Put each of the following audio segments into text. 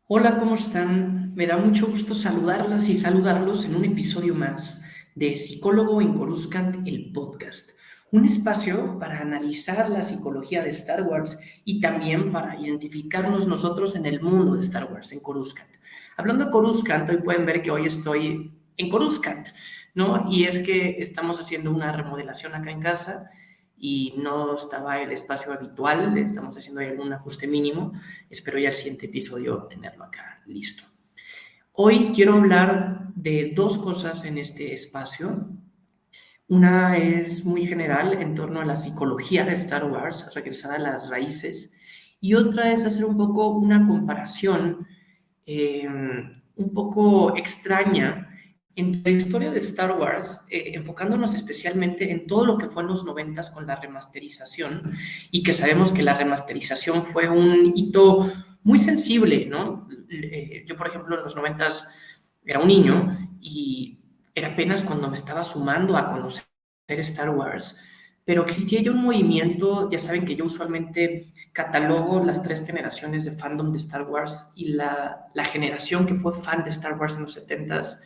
Hola, ¿cómo están? Me da mucho gusto saludarlas y saludarlos en un episodio más de Psicólogo en Coruscant, el podcast. Un espacio para analizar la psicología de Star Wars y también para identificarnos nosotros en el mundo de Star Wars, en Coruscant. Hablando de Coruscant, hoy pueden ver que hoy estoy en Coruscant, ¿no? Y es que estamos haciendo una remodelación acá en casa y no estaba el espacio habitual, estamos haciendo ahí algún ajuste mínimo. Espero ya el siguiente episodio tenerlo acá listo. Hoy quiero hablar de dos cosas en este espacio. Una es muy general en torno a la psicología de Star Wars, regresar a las raíces, y otra es hacer un poco una comparación eh, un poco extraña entre la historia de Star Wars, enfocándonos especialmente en todo lo que fue en los noventas con la remasterización, y que sabemos que la remasterización fue un hito muy sensible, ¿no? Yo, por ejemplo, en los noventas era un niño y era apenas cuando me estaba sumando a conocer Star Wars, pero existía ya un movimiento. Ya saben que yo usualmente catalogo las tres generaciones de fandom de Star Wars, y la generación que fue fan de Star Wars en los 70s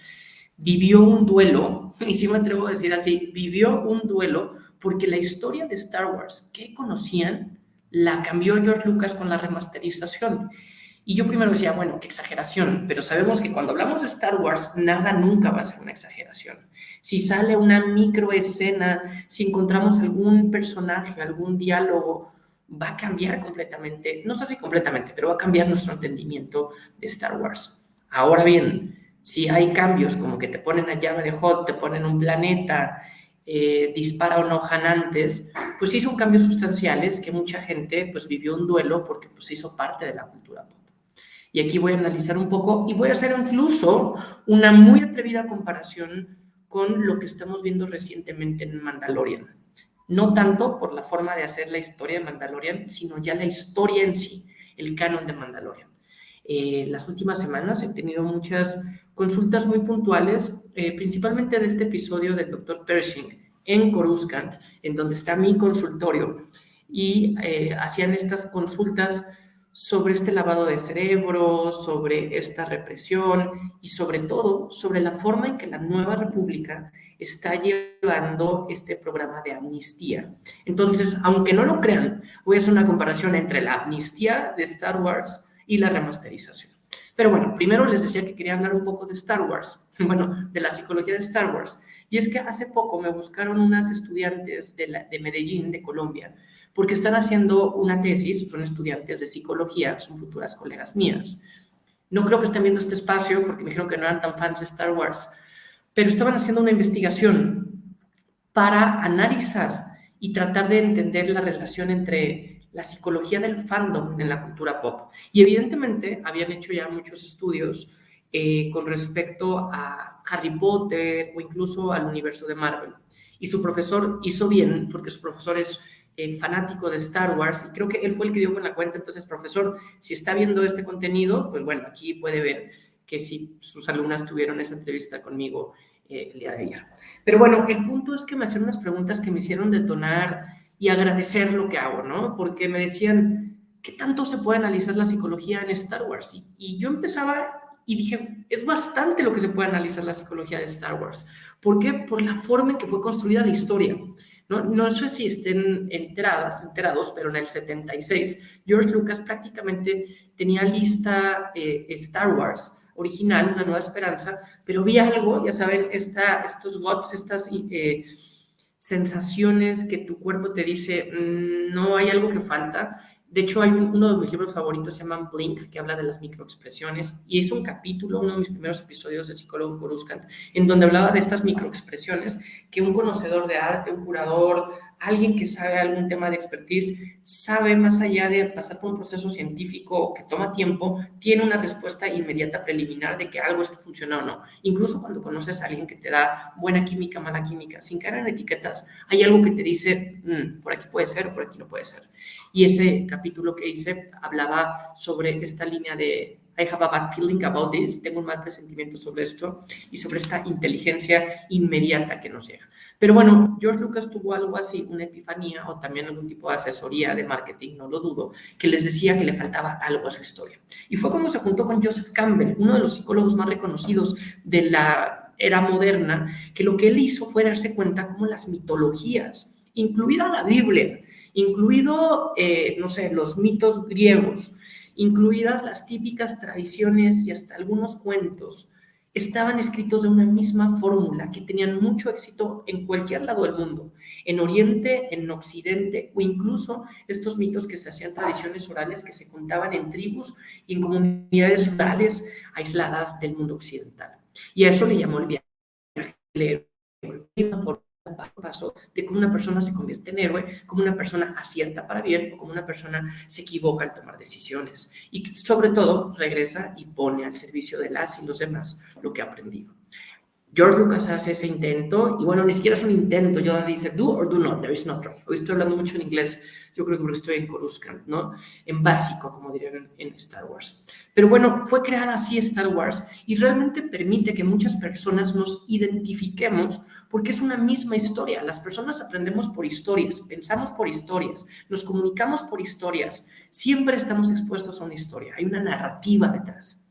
vivió un duelo, y sí me atrevo a decir así, vivió un duelo porque la historia de Star Wars que conocían la cambió George Lucas con la remasterización. Y yo primero decía, bueno, qué exageración, pero sabemos que cuando hablamos de Star Wars, nada nunca va a ser una exageración. Si sale una microescena, si encontramos algún personaje, algún diálogo, va a cambiar completamente, no sé si completamente, pero va a cambiar nuestro entendimiento de Star Wars. Ahora bien, si hay cambios como que te ponen a llave de Hot, te ponen un planeta, dispara un Ojan antes, pues sí son cambios sustanciales que mucha gente pues vivió un duelo porque pues hizo parte de la cultura pop. Y aquí voy a analizar un poco y voy a hacer incluso una muy atrevida comparación con lo que estamos viendo recientemente en Mandalorian. No tanto por la forma de hacer la historia de Mandalorian, sino ya la historia en sí, el canon de Mandalorian. Las últimas semanas he tenido muchas consultas muy puntuales, principalmente de este episodio del Dr. Pershing en Coruscant, en donde está mi consultorio, y hacían estas consultas sobre este lavado de cerebro, sobre esta represión y sobre todo sobre la forma en que la nueva república está llevando este programa de amnistía. Entonces, aunque no lo crean, voy a hacer una comparación entre la amnistía de Star Wars y la remasterización. Pero bueno, primero les decía que quería hablar un poco de Star Wars, bueno, de la psicología de Star Wars. Y es que hace poco me buscaron unas estudiantes de Medellín, de Colombia, porque están haciendo una tesis. Son estudiantes de psicología, son futuras colegas mías. No creo que estén viendo este espacio porque me dijeron que no eran tan fans de Star Wars, pero estaban haciendo una investigación para analizar y tratar de entender la relación entre la psicología del fandom en la cultura pop. Y evidentemente habían hecho ya muchos estudios con respecto a Harry Potter o incluso al universo de Marvel. Y su profesor hizo bien, porque su profesor es fanático de Star Wars, y creo que él fue el que dio con la cuenta. Entonces, profesor, si está viendo este contenido, pues bueno, aquí puede ver que si sus alumnas tuvieron esa entrevista conmigo el día de ayer. Pero bueno, el punto es que me hacían unas preguntas que me hicieron detonar y agradecer lo que hago, ¿no? Porque me decían, ¿qué tanto se puede analizar la psicología en Star Wars? Y yo empezaba y dije, es bastante lo que se puede analizar la psicología de Star Wars. ¿Por qué? Por la forma en que fue construida la historia. No sé si estén enterados, pero en el 76 George Lucas prácticamente tenía lista Star Wars original, Una Nueva Esperanza, pero vi algo, ya saben, estos GOTS, estas sensaciones que tu cuerpo te dice, no, hay algo que falta. De hecho, hay uno de mis libros favoritos, se llama Blink, que habla de las microexpresiones, y es un capítulo, uno de mis primeros episodios de Psicólogo Coruscant, en donde hablaba de estas microexpresiones que un conocedor de arte, un curador, alguien que sabe algún tema de expertise, sabe, más allá de pasar por un proceso científico que toma tiempo, tiene una respuesta inmediata preliminar de que algo está funcionando o no. Incluso cuando conoces a alguien que te da buena química, mala química, sin caer en etiquetas, hay algo que te dice, por aquí puede ser o por aquí no puede ser. Y ese capítulo que hice hablaba sobre esta línea I have a bad feeling about this, tengo un mal presentimiento sobre esto y sobre esta inteligencia inmediata que nos llega. Pero bueno, George Lucas tuvo algo así, una epifanía o también algún tipo de asesoría de marketing, no lo dudo, que les decía que le faltaba algo a su historia. Y fue como se juntó con Joseph Campbell, uno de los psicólogos más reconocidos de la era moderna, que lo que él hizo fue darse cuenta cómo las mitologías, incluida la Biblia, incluido, no sé, los mitos griegos, incluidas las típicas tradiciones y hasta algunos cuentos, estaban escritos de una misma fórmula que tenían mucho éxito en cualquier lado del mundo, en Oriente, en Occidente o incluso estos mitos que se hacían tradiciones orales que se contaban en tribus y en comunidades rurales aisladas del mundo occidental. Y a eso le llamó el viaje del héroe, una forma paso de cómo una persona se convierte en héroe, cómo una persona acierta para bien o cómo una persona se equivoca al tomar decisiones y sobre todo regresa y pone al servicio de las y los demás lo que ha aprendido. George Lucas hace ese intento y bueno, ni siquiera es un intento. Yoda dice do or do not, there is no try. Hoy estoy hablando mucho en inglés, yo creo que porque estoy en Coruscant, ¿no? En básico, como dirían en Star Wars. Pero bueno, fue creada así Star Wars y realmente permite que muchas personas nos identifiquemos porque es una misma historia. Las personas aprendemos por historias, pensamos por historias, nos comunicamos por historias. Siempre estamos expuestos a una historia, hay una narrativa detrás.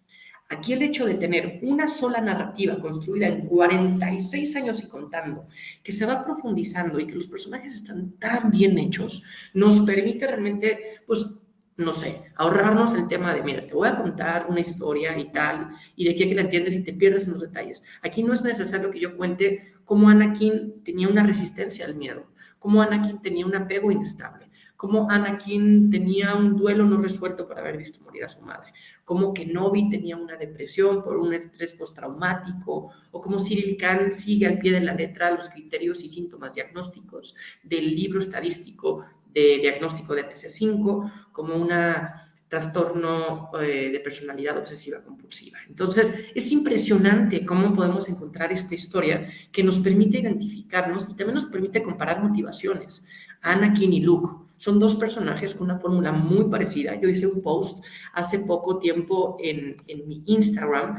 Aquí el hecho de tener una sola narrativa construida en 46 años y contando, que se va profundizando y que los personajes están tan bien hechos, nos permite realmente, pues, no sé, ahorrarnos el tema de, mira, te voy a contar una historia y tal, y de aquí a que la entiendes y te pierdes en los detalles. Aquí no es necesario que yo cuente cómo Anakin tenía una resistencia al miedo, cómo Anakin tenía un apego inestable, cómo Anakin tenía un duelo no resuelto por haber visto morir a su madre, cómo Kenobi tenía una depresión por un estrés postraumático, o cómo Cyril Khan sigue al pie de la letra los criterios y síntomas diagnósticos del libro estadístico de diagnóstico de PC5, como un trastorno de personalidad obsesiva compulsiva. Entonces, es impresionante cómo podemos encontrar esta historia que nos permite identificarnos y también nos permite comparar motivaciones. Anakin y Luke son dos personajes con una fórmula muy parecida. Yo hice un post hace poco tiempo en mi Instagram.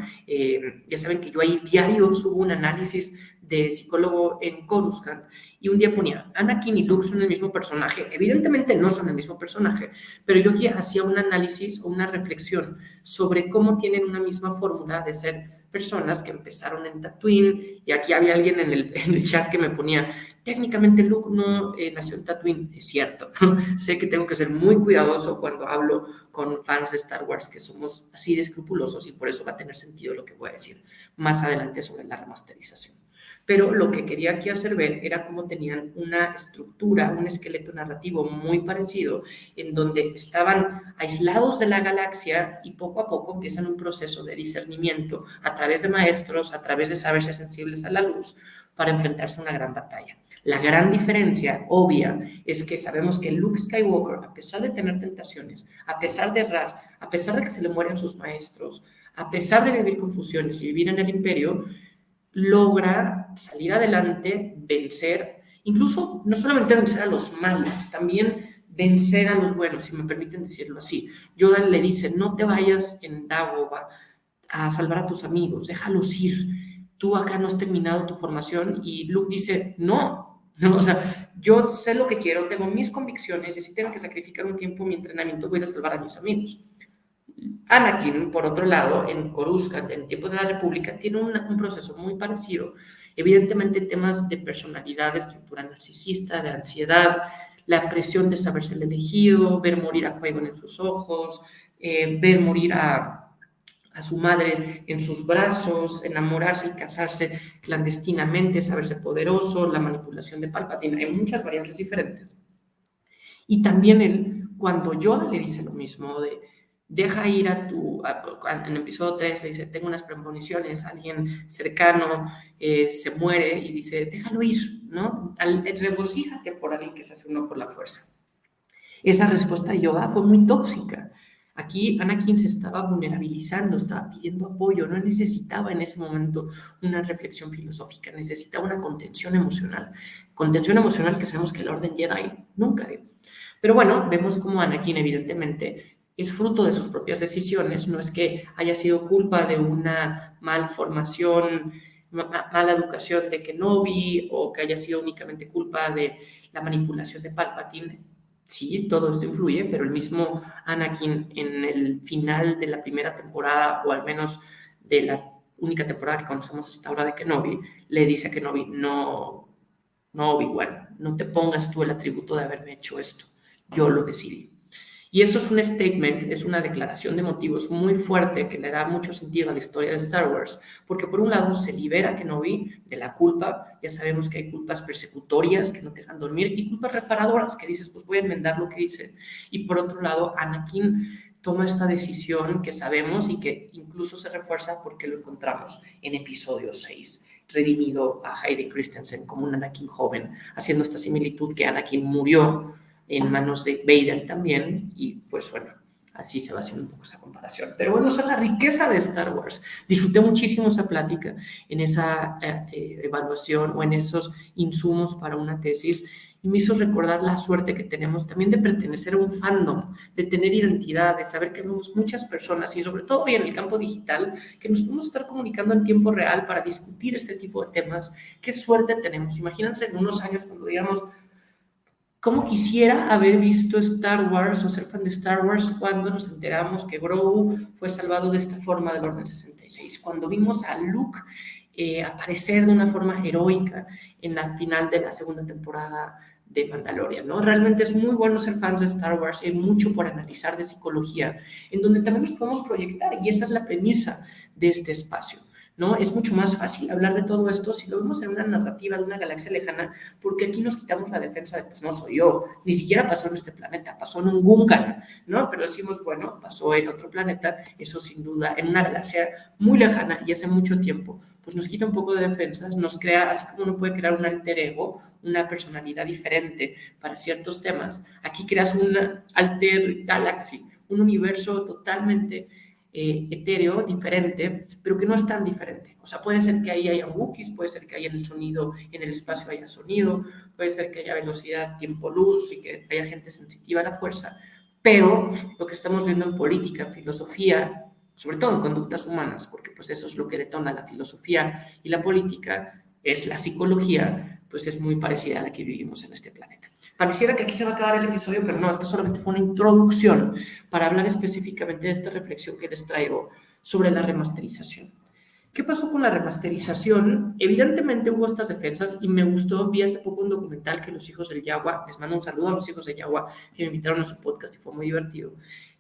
Ya saben que yo ahí diario subo un análisis de psicólogo en Coruscant y un día ponía, Anakin y Luke son el mismo personaje. Evidentemente no son el mismo personaje, pero yo aquí hacía un análisis o una reflexión sobre cómo tienen una misma fórmula de ser personas que empezaron en Tatooine, y aquí había alguien en el chat que me ponía, técnicamente Luke no nació en Tatooine. Es cierto, sé que tengo que ser muy cuidadoso cuando hablo con fans de Star Wars que somos así de escrupulosos y por eso va a tener sentido lo que voy a decir más adelante sobre la remasterización. Pero lo que quería aquí hacer ver era cómo tenían una estructura, un esqueleto narrativo muy parecido, en donde estaban aislados de la galaxia y poco a poco empiezan un proceso de discernimiento a través de maestros, a través de saberse sensibles a la luz, para enfrentarse a una gran batalla. La gran diferencia obvia es que sabemos que Luke Skywalker, a pesar de tener tentaciones, a pesar de errar, a pesar de que se le mueren sus maestros, a pesar de vivir confusiones y vivir en el imperio, logra salir adelante, vencer, incluso no solamente vencer a los malos, también vencer a los buenos, si me permiten decirlo así. Yoda le dice, no te vayas en Dagobah a salvar a tus amigos, déjalos ir. Tú acá no has terminado tu formación, y Luke dice, no, o sea, yo sé lo que quiero, tengo mis convicciones y si tengo que sacrificar un tiempo en mi entrenamiento voy a salvar a mis amigos. Anakin, por otro lado, en Coruscant, en tiempos de la República, tiene un proceso muy parecido. Evidentemente, temas de personalidad, de estructura narcisista, de ansiedad, la presión de saberse el elegido, ver morir a Qui-Gon en sus ojos, ver morir a su madre en sus brazos, enamorarse y casarse clandestinamente, saberse poderoso, la manipulación de Palpatine. Hay muchas variables diferentes. Y también él, cuando Yoda le dice lo mismo, de deja ir en el episodio 3 le dice, tengo unas premoniciones, alguien cercano se muere, y dice, déjalo ir, ¿no? Regocíjate por alguien que se hace uno por la fuerza. Esa respuesta de Yoda fue muy tóxica. Aquí Anakin se estaba vulnerabilizando, estaba pidiendo apoyo, no necesitaba en ese momento una reflexión filosófica, necesitaba una contención emocional que sabemos que la Orden Jedi nunca dio. Pero bueno, vemos cómo Anakin evidentemente es fruto de sus propias decisiones, no es que haya sido culpa de una malformación, mala educación de Kenobi o que haya sido únicamente culpa de la manipulación de Palpatine. Sí, todo esto influye, pero el mismo Anakin en el final de la primera temporada, o al menos de la única temporada que conocemos hasta ahora de Kenobi, le dice a Kenobi, no, no, Obi-Wan, no te pongas tú el atributo de haberme hecho esto, yo lo decidí. Y eso es un statement, es una declaración de motivos muy fuerte que le da mucho sentido a la historia de Star Wars, porque por un lado se libera Kenobi de la culpa, ya sabemos que hay culpas persecutorias que no te dejan dormir y culpas reparadoras que dices, pues voy a enmendar lo que hice. Y por otro lado, Anakin toma esta decisión que sabemos y que incluso se refuerza porque lo encontramos en episodio 6, redimido a Hayden Christensen como un Anakin joven, haciendo esta similitud que Anakin murió en manos de Vader también, y pues bueno, así se va haciendo un poco esa comparación. Pero bueno, esa es la riqueza de Star Wars. Disfruté muchísimo esa plática, en esa evaluación o en esos insumos para una tesis, y me hizo recordar la suerte que tenemos también de pertenecer a un fandom, de tener identidad, de saber que vemos muchas personas, y sobre todo hoy en el campo digital, que nos podemos estar comunicando en tiempo real para discutir este tipo de temas. Qué suerte tenemos. Imagínense en unos años cuando digamos, ¿cómo quisiera haber visto Star Wars o ser fan de Star Wars cuando nos enteramos que Grogu fue salvado de esta forma del Orden 66? Cuando vimos a Luke aparecer de una forma heroica en la final de la segunda temporada de Mandalorian, ¿no? Realmente es muy bueno ser fans de Star Wars, hay mucho por analizar de psicología, en donde también nos podemos proyectar, y esa es la premisa de este espacio, ¿no? Es mucho más fácil hablar de todo esto si lo vemos en una narrativa de una galaxia lejana, porque aquí nos quitamos la defensa de, pues no soy yo, ni siquiera pasó en este planeta, pasó en un Gungan, ¿no? Pero decimos, bueno, pasó en otro planeta, eso sin duda, en una galaxia muy lejana y hace mucho tiempo, pues nos quita un poco de defensas, nos crea, así como uno puede crear un alter ego, una personalidad diferente para ciertos temas, aquí creas una alter galaxy, un universo totalmente etéreo, diferente, pero que no es tan diferente. O sea, puede ser que ahí haya Wookiees, puede ser que haya en el sonido, en el espacio haya sonido, puede ser que haya velocidad, tiempo, luz y que haya gente sensitiva a la fuerza, pero lo que estamos viendo en política, en filosofía, sobre todo en conductas humanas, porque pues eso es lo que detona la filosofía y la política, es la psicología, pues es muy parecida a la que vivimos en este planeta. Pareciera que aquí se va a acabar el episodio, pero no, esto solamente fue una introducción para hablar específicamente de esta reflexión que les traigo sobre la remasterización. ¿Qué pasó con la remasterización? Evidentemente hubo estas defensas y me gustó, vi hace poco un documental que los hijos del Yagua, les mando un saludo a los hijos del Yagua que me invitaron a su podcast y fue muy divertido,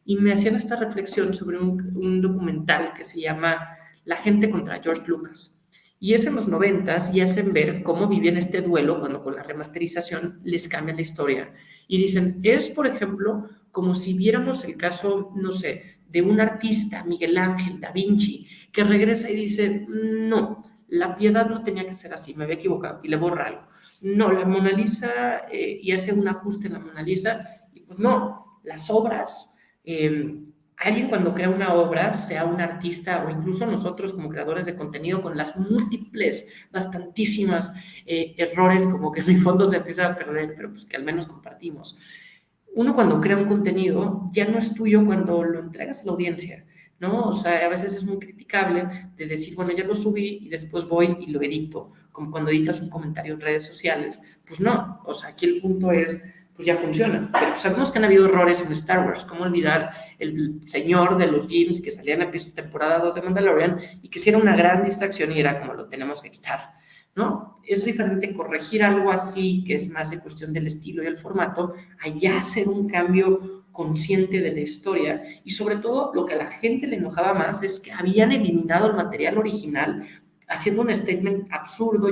y me hacían esta reflexión sobre un documental que se llama La gente contra George Lucas. Y es en los 90s y hacen ver cómo vivían este duelo cuando con la remasterización les cambian la historia. Y dicen, es, por ejemplo, como si viéramos el caso, no sé, de un artista, Miguel Ángel, Da Vinci, que regresa y dice, no, la piedad no tenía que ser así, me había equivocado, y le borra algo. No, la Mona Lisa, y hace un ajuste en la Mona Lisa, y pues no, las obras... alguien cuando crea una obra, sea un artista o incluso nosotros como creadores de contenido, con las múltiples, bastantísimas errores, como que en mi fondo se empieza a perder, pero pues que al menos compartimos. Uno cuando crea un contenido ya no es tuyo cuando lo entregas a la audiencia, ¿no? O sea, a veces es muy criticable de decir, bueno, ya lo subí y después voy y lo edito, como cuando editas un comentario en redes sociales. Pues no, o sea, aquí el punto es pues ya funciona. Pero sabemos que han habido errores en Star Wars. ¿Cómo olvidar el señor de los GIMs que salía en la temporada 2 de Mandalorian y que hiciera una gran distracción y era como lo tenemos que quitar, ¿no? Es diferente corregir algo así, que es más de cuestión del estilo y el formato, allá hacer un cambio consciente de la historia. Y sobre todo, lo que a la gente le enojaba más es que habían eliminado el material original, haciendo un statement absurdo,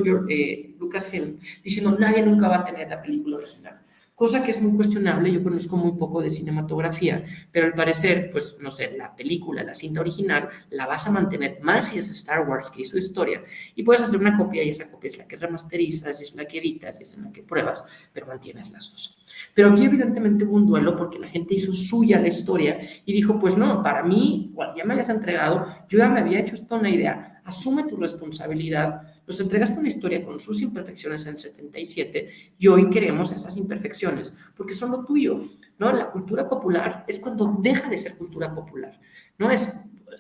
Lucasfilm, diciendo nadie nunca va a tener la película original. Cosa que es muy cuestionable, yo conozco muy poco de cinematografía, pero al parecer, pues, no sé, la película, la cinta original, la vas a mantener más si es Star Wars que hizo historia, y puedes hacer una copia, y esa copia es la que remasterizas, y es la que editas, y es la que pruebas, pero mantienes las dos. Pero aquí evidentemente hubo un duelo porque la gente hizo suya la historia y dijo, pues no, para mí, bueno, ya me hayas entregado, yo ya me había hecho esto una idea, asume tu responsabilidad, Nos entregaste una historia con sus imperfecciones en 77 y hoy queremos esas imperfecciones porque son lo tuyo, ¿no? La cultura popular es cuando deja de ser cultura popular, ¿no?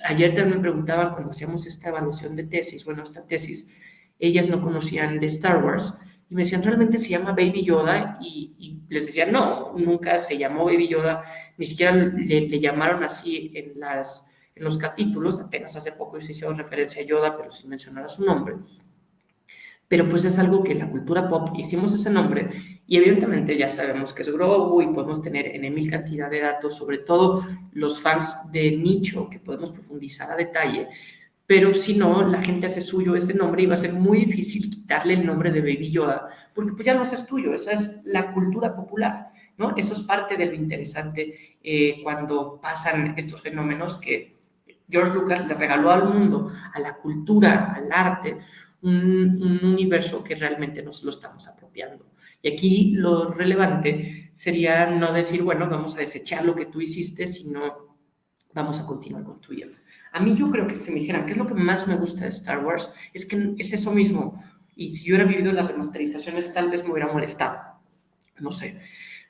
Ayer también me preguntaban cuando hacíamos esta evaluación de tesis, bueno, esta tesis, ellas no conocían de Star Wars y me decían, ¿realmente se llama Baby Yoda? Y les decía, no, nunca se llamó Baby Yoda, ni siquiera le llamaron así en los capítulos, apenas hace poco se hizo referencia a Yoda, pero sin mencionar a su nombre. Pero pues es algo que la cultura pop hicimos ese nombre y evidentemente ya sabemos que es Grogu y podemos tener en mil cantidad de datos, sobre todo los fans de nicho que podemos profundizar a detalle, pero si no, la gente hace suyo ese nombre y va a ser muy difícil quitarle el nombre de Baby Yoda, porque pues ya no es tuyo, esa es la cultura popular, ¿no? Eso es parte de lo interesante cuando pasan estos fenómenos que George Lucas le regaló al mundo, a la cultura, al arte, un universo que realmente nos lo estamos apropiando. Y aquí lo relevante sería no decir, bueno, vamos a desechar lo que tú hiciste, sino vamos a continuar construyendo. A mí yo creo que si me dijeran qué es lo que más me gusta de Star Wars, es que es eso mismo. Y si yo hubiera vivido las remasterizaciones, tal vez me hubiera molestado. No sé.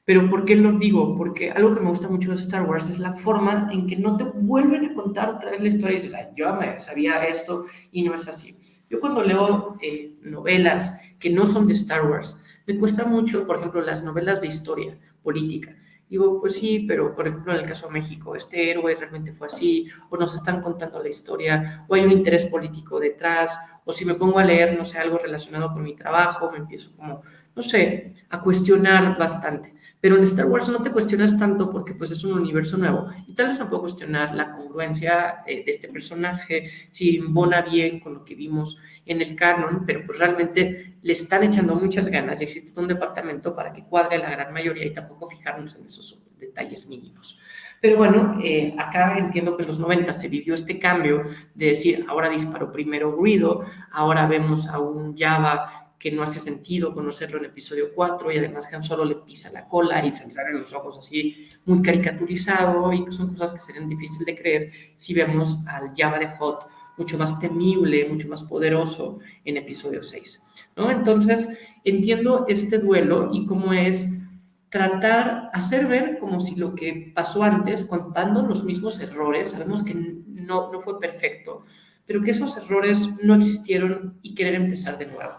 Pero ¿por qué lo digo? Porque algo que me gusta mucho de Star Wars es la forma en que no te vuelven a contar otra vez la historia y dices, ay, yo me sabía esto y no es así. Yo cuando leo novelas que no son de Star Wars, me cuesta mucho, por ejemplo, las novelas de historia política. Digo, pues sí, pero por ejemplo, en el caso de México, este héroe realmente fue así, o nos están contando la historia, o hay un interés político detrás, o si me pongo a leer, no sé, algo relacionado con mi trabajo, me empiezo como, no sé, a cuestionar bastante. Pero en Star Wars no te cuestionas tanto porque pues es un universo nuevo y tal vez me puedo cuestionar la congruencia de este personaje, si embona bien con lo que vimos en el canon, pero pues realmente le están echando muchas ganas y existe un departamento para que cuadre la gran mayoría y tampoco fijarnos en esos detalles mínimos. Pero bueno, acá entiendo que en los 90 se vivió este cambio de decir, ahora disparó primero Greedo, ahora vemos a un Java que no hace sentido conocerlo en episodio 4 y además Han Solo le pisa la cola y se le salen los ojos así muy caricaturizado y que son cosas que serían difíciles de creer si vemos al Jabba de Hutt mucho más temible, mucho más poderoso en episodio 6, ¿no? Entonces entiendo este duelo y cómo es tratar, hacer ver como si lo que pasó antes, contando los mismos errores, sabemos que no fue perfecto, pero que esos errores no existieron y querer empezar de nuevo.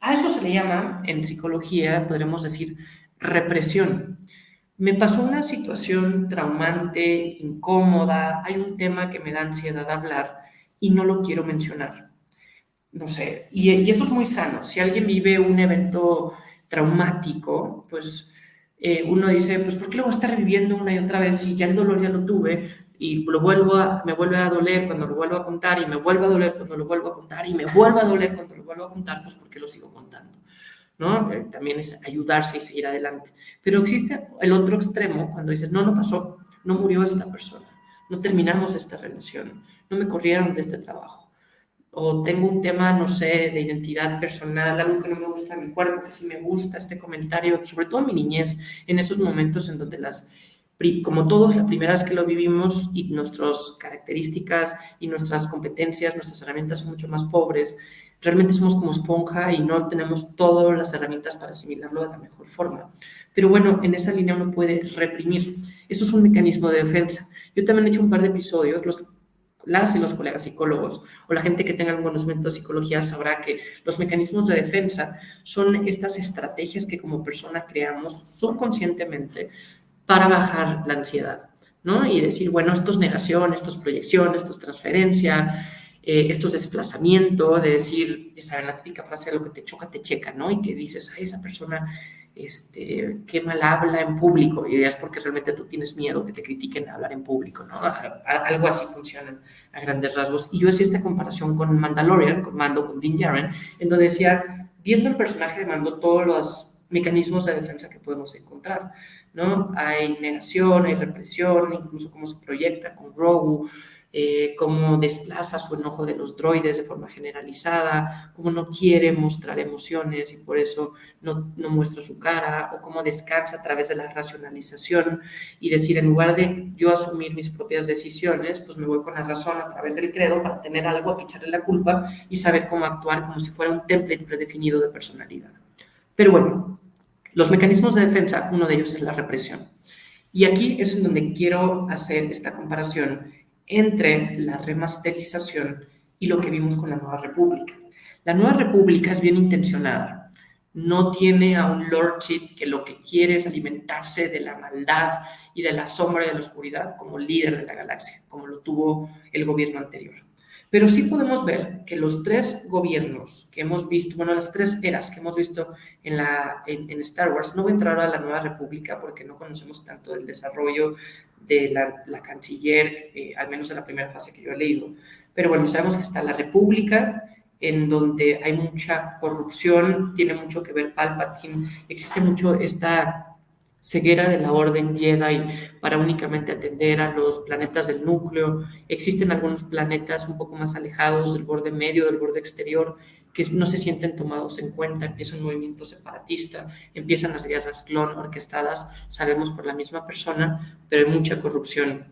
A eso se le llama, en psicología, podremos decir, represión. Me pasó una situación traumante, incómoda, hay un tema que me da ansiedad hablar y no lo quiero mencionar. No sé, y eso es muy sano. Si alguien vive un evento traumático, pues uno dice, pues ¿por qué lo voy a estar reviviendo una y otra vez si ya el dolor ya lo tuve y me vuelve a doler cuando lo vuelvo a contar y me vuelve a doler cuando lo vuelvo a contar y me vuelve a doler cuando lo vuelvo a contar, pues ¿por qué lo sigo contando? ¿No? También es ayudarse y seguir adelante. Pero existe el otro extremo cuando dices, no pasó, no murió esta persona, no terminamos esta relación, no me corrieron de este trabajo o tengo un tema, no sé, de identidad personal, algo que no me gusta de mi cuerpo, que sí me gusta, este comentario, sobre todo en mi niñez, en esos momentos en donde como todos, la primera vez que lo vivimos y nuestras características y nuestras competencias, nuestras herramientas son mucho más pobres, realmente somos como esponja y no tenemos todas las herramientas para asimilarlo de la mejor forma. Pero bueno, en esa línea uno puede reprimir. Eso es un mecanismo de defensa. Yo también he hecho un par de episodios, las y los colegas psicólogos o la gente que tenga un conocimiento de psicología sabrá que los mecanismos de defensa son estas estrategias que como persona creamos subconscientemente para bajar la ansiedad, ¿no? Y decir, bueno, esto es negación, esto es proyección, esto es transferencia, esto es desplazamiento, de decir, ya saben, la típica frase, lo que te choca, te checa, ¿no? Y que dices, ay, esa persona qué mal habla en público, y es porque realmente tú tienes miedo que te critiquen a hablar en público, ¿no? Algo así funciona a grandes rasgos. Y yo hacía esta comparación con Mandalorian, con Mando, con Din Djarin, en donde decía, viendo el personaje de Mando, todos los mecanismos de defensa que podemos encontrar, ¿no? Hay negación, hay represión, incluso cómo se proyecta con Grogu, cómo desplaza su enojo de los droides de forma generalizada, cómo no quiere mostrar emociones y por eso no muestra su cara, o cómo descansa a través de la racionalización y decir, en lugar de yo asumir mis propias decisiones, pues me voy con la razón a través del credo para tener algo a que echarle la culpa y saber cómo actuar como si fuera un template predefinido de personalidad. Pero bueno, los mecanismos de defensa, uno de ellos es la represión. Y aquí es en donde quiero hacer esta comparación entre la remasterización y lo que vimos con la Nueva República. La Nueva República es bien intencionada. No tiene a un Lord Sith que lo que quiere es alimentarse de la maldad y de la sombra y de la oscuridad como líder de la galaxia, como lo tuvo el gobierno anterior. Pero sí podemos ver que los tres gobiernos que hemos visto, bueno, las tres eras que hemos visto en Star Wars, no voy a entrar a la Nueva República porque no conocemos tanto del desarrollo de la canciller, al menos en la primera fase que yo he leído. Pero bueno, sabemos que está la República, en donde hay mucha corrupción, tiene mucho que ver Palpatine, existe mucho esta ceguera de la Orden Jedi para únicamente atender a los planetas del núcleo. Existen algunos planetas un poco más alejados del borde medio, del borde exterior, que no se sienten tomados en cuenta. Empieza un movimiento separatista, empiezan las guerras clon orquestadas, sabemos por la misma persona, pero hay mucha corrupción.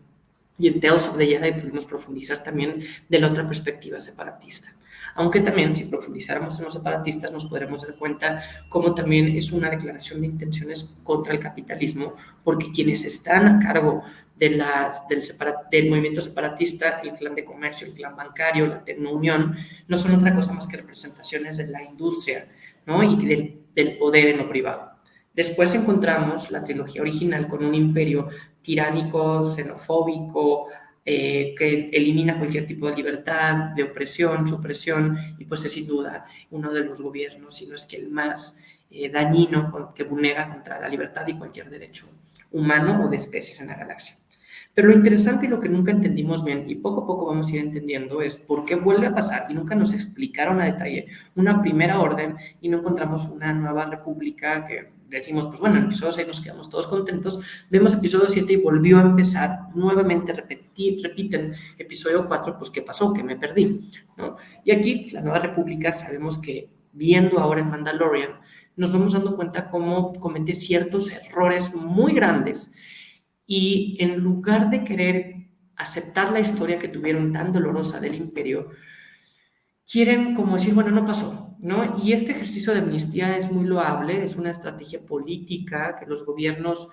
Y en Tales of the Jedi pudimos profundizar también de la otra perspectiva separatista. Aunque también, si profundizáramos en los separatistas, nos podremos dar cuenta cómo también es una declaración de intenciones contra el capitalismo, porque quienes están a cargo del movimiento separatista, el clan de comercio, el clan bancario, la Tecnounión, no son otra cosa más que representaciones de la industria, ¿no? Y del poder en lo privado. Después encontramos la trilogía original con un imperio tiránico, xenofóbico, que elimina cualquier tipo de libertad, de opresión, supresión, y pues es sin duda uno de los gobiernos, si no es que el más dañino, que vulnera contra la libertad y cualquier derecho humano o de especies en la galaxia. Pero lo interesante y lo que nunca entendimos bien, y poco a poco vamos a ir entendiendo, es por qué vuelve a pasar, y nunca nos explicaron a detalle, una primera orden y no encontramos una nueva república que decimos, pues bueno, en episodio 6 nos quedamos todos contentos, vemos episodio 7 y volvió a empezar, nuevamente repiten episodio 4, pues ¿qué pasó? Que me perdí, ¿no? Y aquí, la nueva república, sabemos que viendo ahora en Mandalorian, nos vamos dando cuenta cómo comete ciertos errores muy grandes y en lugar de querer aceptar la historia que tuvieron tan dolorosa del imperio, quieren como decir, bueno, no pasó, ¿no? Y este ejercicio de amnistía es muy loable, es una estrategia política que los gobiernos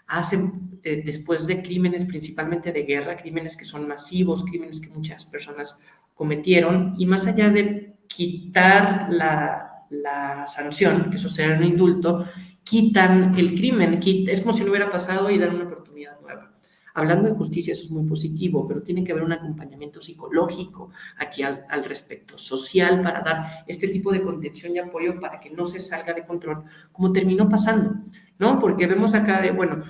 hacen después de crímenes principalmente de guerra, crímenes que son masivos, crímenes que muchas personas cometieron, y más allá de quitar la sanción, que eso sea un indulto, quitan el crimen, es como si no hubiera pasado y dan una oportunidad nueva. Hablando de justicia, eso es muy positivo, pero tiene que haber un acompañamiento psicológico aquí al respecto, social, para dar este tipo de contención y apoyo para que no se salga de control, como terminó pasando, ¿no? Porque vemos acá de, bueno,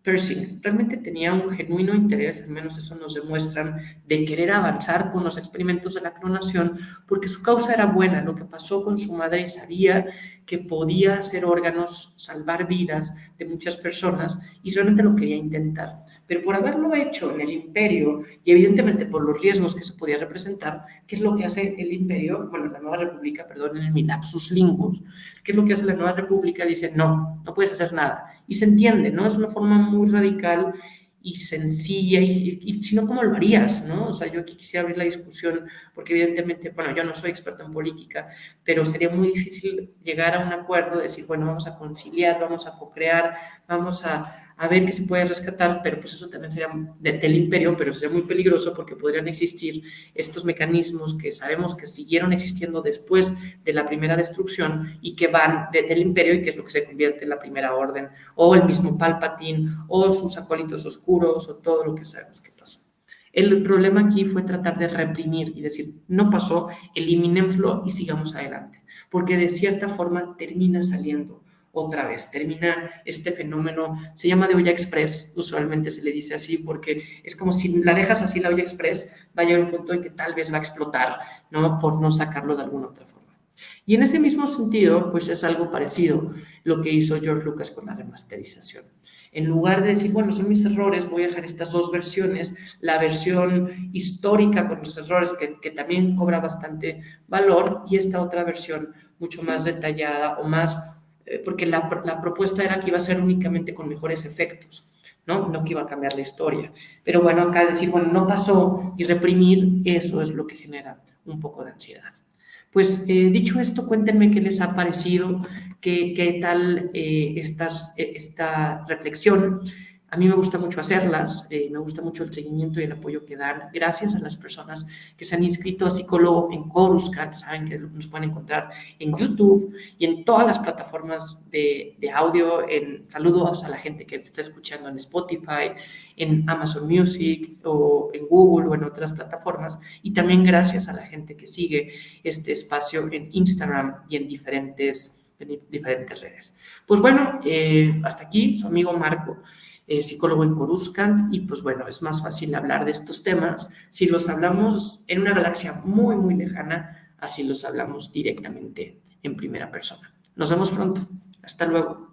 Pershing realmente tenía un genuino interés, al menos eso nos demuestran, de querer avanzar con los experimentos de la clonación, porque su causa era buena. Lo que pasó con su madre, y sabía que podía hacer órganos, salvar vidas de muchas personas, y realmente lo quería intentar. Pero por haberlo hecho en el imperio, y evidentemente por los riesgos que se podía representar, ¿qué es lo que hace el imperio? Bueno, la Nueva República, perdón, en mi lapsus lingus, ¿qué es lo que hace la Nueva República? Dice, no puedes hacer nada. Y se entiende, ¿no? Es una forma muy radical y sencilla, y si no, ¿cómo lo harías, no? O sea, yo aquí quisiera abrir la discusión, porque evidentemente, bueno, yo no soy experto en política, pero sería muy difícil llegar a un acuerdo, decir, bueno, vamos a conciliar, vamos a co-crear, vamos a ver qué se puede rescatar, pero pues eso también sería del imperio, pero sería muy peligroso porque podrían existir estos mecanismos que sabemos que siguieron existiendo después de la primera destrucción y que van del imperio, y que es lo que se convierte en la primera orden, o el mismo Palpatine, o sus acólitos oscuros, o todo lo que sabemos que pasó. El problema aquí fue tratar de reprimir y decir, no pasó, eliminémoslo y sigamos adelante, porque de cierta forma termina saliendo otra vez, termina este fenómeno, se llama de olla express, usualmente se le dice así, porque es como si la dejas así la olla express, va a llegar un punto en que tal vez va a explotar, ¿no? Por no sacarlo de alguna otra forma. Y en ese mismo sentido, pues es algo parecido lo que hizo George Lucas con la remasterización. En lugar de decir, bueno, son mis errores, voy a dejar estas dos versiones, la versión histórica con los errores que también cobra bastante valor y esta otra versión mucho más detallada o más, porque la propuesta era que iba a ser únicamente con mejores efectos. ¿No? No que iba a cambiar la historia. Pero bueno, acá decir, bueno, no pasó y reprimir, eso es lo que genera un poco de ansiedad. Pues dicho esto, cuéntenme qué les ha parecido, qué tal esta reflexión. A mí me gusta mucho hacerlas, me gusta mucho el seguimiento y el apoyo que dan. Gracias a las personas que se han inscrito a psicólogo en Coruscant, saben que nos pueden encontrar en YouTube y en todas las plataformas de audio. Saludos a la gente que está escuchando en Spotify, en Amazon Music o en Google o en otras plataformas. Y también gracias a la gente que sigue este espacio en Instagram y en diferentes redes. Pues bueno, hasta aquí su amigo Marco, psicólogo en Coruscant, y pues bueno, es más fácil hablar de estos temas si los hablamos en una galaxia muy, muy lejana, así los hablamos directamente en primera persona. Nos vemos pronto. Hasta luego.